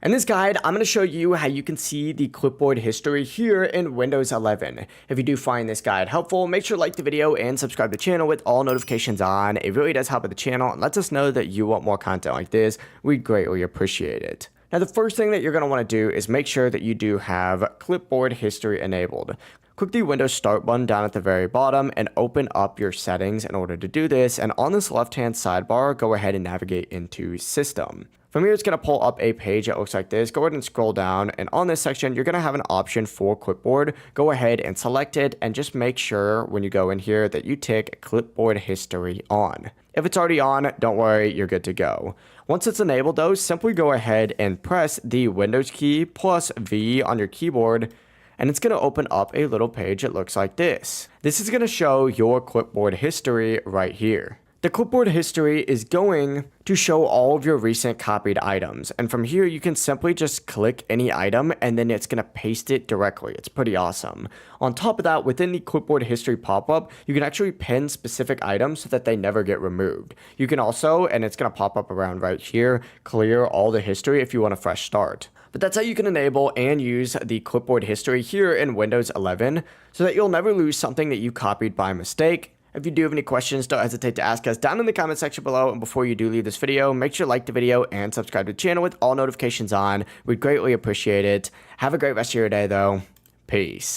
In this guide, I'm going to show you how you can see the clipboard history here in Windows 11. If you do find this guide helpful, make sure to like the video and subscribe to the channel with all notifications on. It really does help with the channel and lets us know that you want more content like this. We greatly appreciate it. Now, the first thing that you're going to want to do is make sure that you do have clipboard history enabled. Click the Windows Start button down at the very bottom and open up your settings in order to do this. And on this left-hand sidebar, go ahead and navigate into System. From here, it's going to pull up a page that looks like this. Go ahead and scroll down, and on this section, you're going to have an option for clipboard. Go ahead and select it, and just make sure when you go in here that you tick clipboard history on. If it's already on, don't worry, you're good to go. Once it's enabled though, simply go ahead and press the Windows key plus V on your keyboard, and it's going to open up a little page that looks like this. This is going to show your clipboard history right here. The clipboard history is going to show all of your recent copied items, and from here you can simply just click any item and then it's going to paste it directly. It's pretty awesome. On top of that, within the clipboard history pop-up, you can actually pin specific items so that they never get removed. You can also, and it's going to pop up around right here, clear all the history if you want a fresh start. But that's how you can enable and use the clipboard history here in Windows 11 so that you'll never lose something that you copied by mistake. If you do have any questions, don't hesitate to ask us down in the comment section below. And before you do leave this video, make sure to like the video and subscribe to the channel with all notifications on. We'd greatly appreciate it. Have a great rest of your day though. Peace.